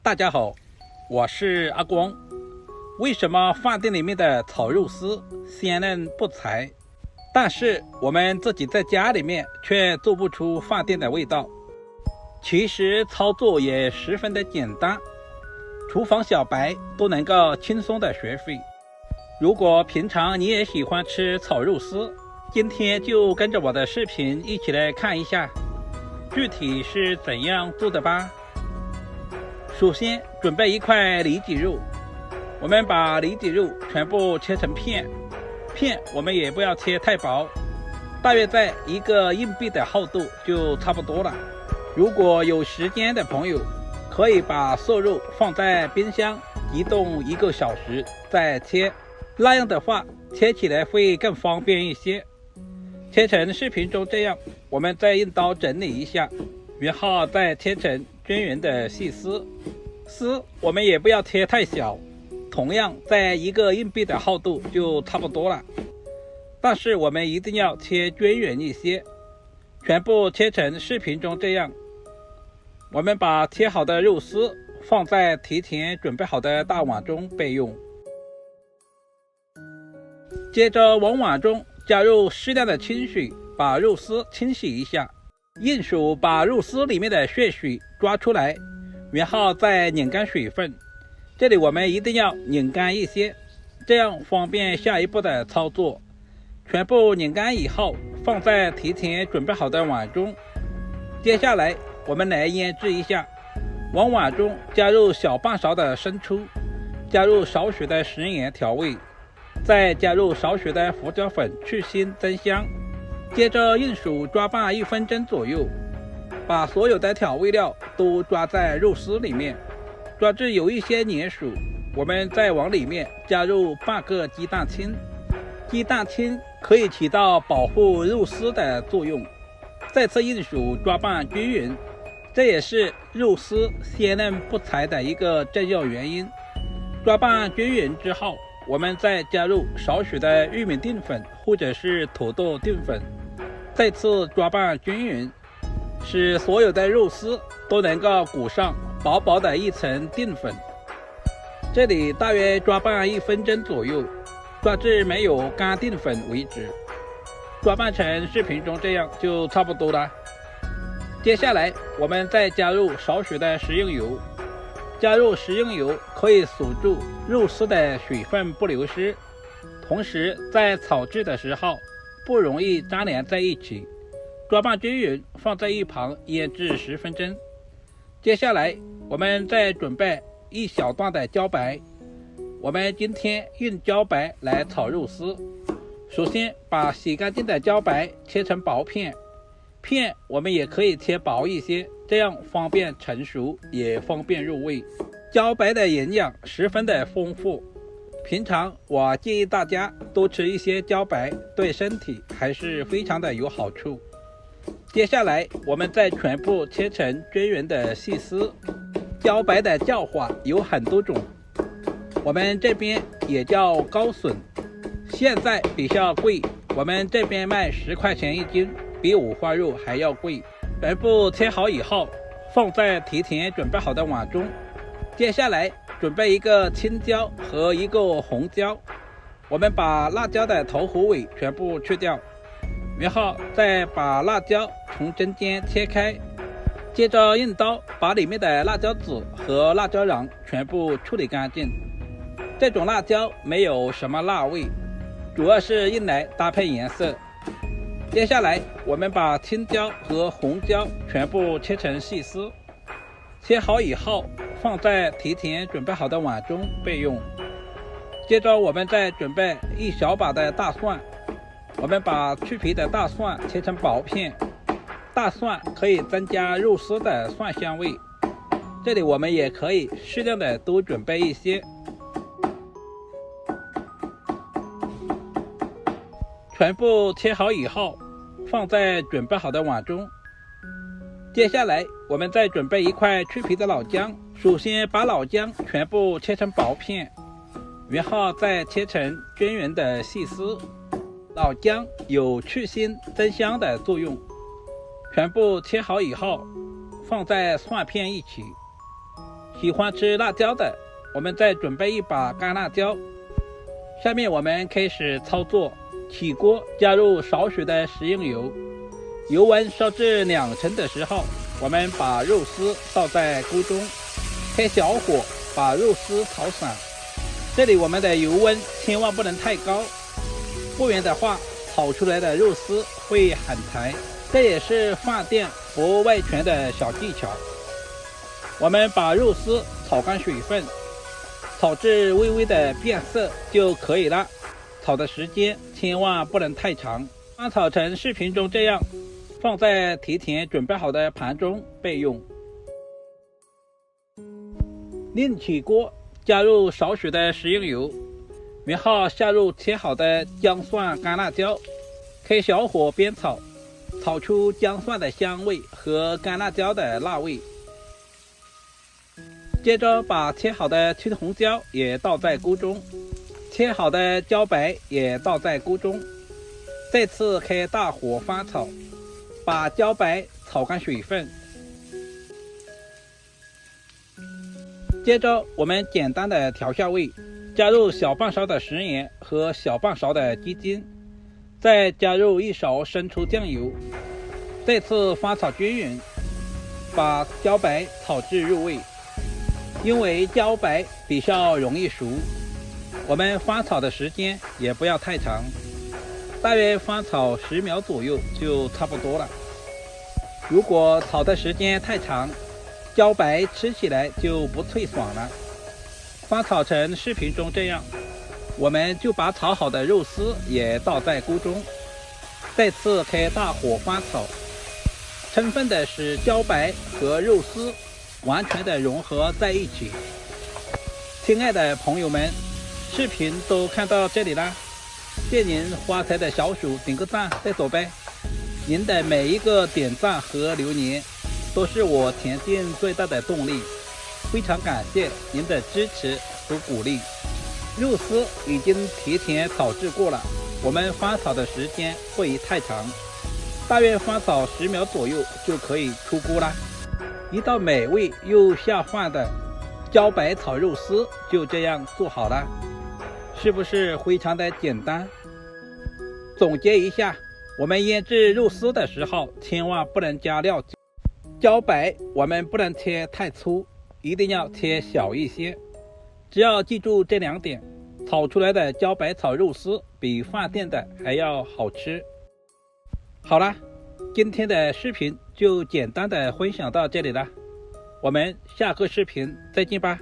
大家好，我是阿光。为什么饭店里面的炒肉丝鲜嫩不柴，但是我们自己在家里面却做不出饭店的味道？其实操作也十分的简单，厨房小白都能够轻松的学会。如果平常你也喜欢吃炒肉丝，今天就跟着我的视频一起来看一下具体是怎样做的吧。首先准备一块里脊肉，我们把里脊肉全部切成片，我们也不要切太薄，大约在一个硬币的厚度就差不多了。如果有时间的朋友，可以把瘦肉放在冰箱急冻1个小时再切，那样的话切起来会更方便一些。切成视频中这样，我们再用刀整理一下，然后再切成均匀的细丝。丝我们也不要切太小，同样在一个硬币的厚度就差不多了，但是我们一定要切均匀一些，全部切成视频中这样。我们把切好的肉丝放在提前准备好的大碗中备用。接着往碗中加入适量的清水，把肉丝清洗一下，用手把肉丝里面的血水抓出来，然后再拧干水分。这里我们一定要拧干一些，这样方便下一步的操作。全部拧干以后放在提前准备好的碗中。接下来我们来腌制一下，往碗中加入小半勺的生抽，加入少许的食盐调味，再加入少许的胡椒粉去腥增香。接着用手抓拌1分钟左右，把所有的调味料都抓在肉丝里面，抓至有一些粘稠，我们再往里面加入半个鸡蛋清。鸡蛋清可以起到保护肉丝的作用，再次用手抓拌均匀，这也是肉丝鲜嫩不柴的一个重要原因。抓拌均匀之后，我们再加入少许的玉米淀粉或者是土豆淀粉，再次抓拌均匀，使所有的肉丝都能够裹上薄薄的一层淀粉。这里大约抓拌1分钟左右，抓至没有干淀粉为止。抓拌成视频中这样就差不多了。接下来我们再加入少许的食用油，加入食用油可以锁住肉丝的水分不流失，同时在炒制的时候不容易粘连在一起。抓拌均匀，放在一旁腌制10分钟。接下来我们再准备一小段的茭白，我们今天用茭白来炒肉丝。首先把洗干净的茭白切成薄片，我们也可以切薄一些，这样方便成熟也方便入味。茭白的营养十分的丰富，平常我建议大家多吃一些茭白，对身体还是非常的有好处。接下来我们再全部切成均匀的细丝。茭白的叫法有很多种，我们这边也叫高笋，现在比较贵，我们这边卖10块钱1斤，比五花肉还要贵。全部切好以后放在提前准备好的碗中。接下来准备一个青椒和一个红椒，我们把辣椒的头和尾全部去掉，然后再把辣椒从中间切开，接着用刀把里面的辣椒籽和辣椒瓤全部处理干净。这种辣椒没有什么辣味，主要是用来搭配颜色。接下来我们把青椒和红椒全部切成细丝，切好以后放在提前准备好的碗中备用。接着我们再准备一小把的大蒜，我们把去皮的大蒜切成薄片，大蒜可以增加肉丝的蒜香味，这里我们也可以适量的多准备一些。全部切好以后放在准备好的碗中。接下来我们再准备一块去皮的老姜，首先把老姜全部切成薄片，然后再切成均匀的细丝。老姜有去腥增香的作用。全部切好以后放在蒜片一起，喜欢吃辣椒的，我们再准备一把干辣椒。下面我们开始操作，起锅加入少许的食用油，油温烧至2成的时候，我们把肉丝倒在锅中，开小火把肉丝炒散。这里我们的油温千万不能太高，不然的话炒出来的肉丝会很柴，这也是饭店不外传的小技巧。我们把肉丝炒干水分，炒至微微的变色就可以了。炒的时间千万不能太长，炒成视频中这样，放在提前准备好的盘中备用。另起锅加入少许的食用油，然后下入切好的姜蒜干辣椒，开小火煸炒，炒出姜蒜的香味和干辣椒的辣味。接着把切好的青红椒也倒在锅中，切好的茭白也倒在锅中，再次开大火翻炒，把茭白炒干水分。接着我们简单的调下味，加入小半勺的食盐和小半勺的鸡精，再加入1勺生抽酱油，再次翻炒均匀，把茭白炒至入味。因为茭白比较容易熟，我们翻炒的时间也不要太长，大约翻炒10秒左右就差不多了。如果炒的时间太长，茭白吃起来就不脆爽了。翻炒成视频中这样，我们就把炒好的肉丝也倒在锅中，再次开大火翻炒，充分的使茭白和肉丝完全的融合在一起。亲爱的朋友们，视频都看到这里啦，借您发财的小手点个赞再走呗。您的每一个点赞和留言都是我前进最大的动力，非常感谢您的支持和鼓励。肉丝已经提前炒制过了，我们翻炒的时间不宜太长，大约翻炒10秒左右就可以出锅啦。一道美味又下饭的茭白炒肉丝就这样做好了，是不是非常的简单？总结一下，我们腌制肉丝的时候千万不能加料，茭白我们不能切太粗，一定要切小一些。只要记住这2点，炒出来的茭白炒肉丝比饭店的还要好吃。好了，今天的视频就简单的分享到这里了，我们下个视频再见吧。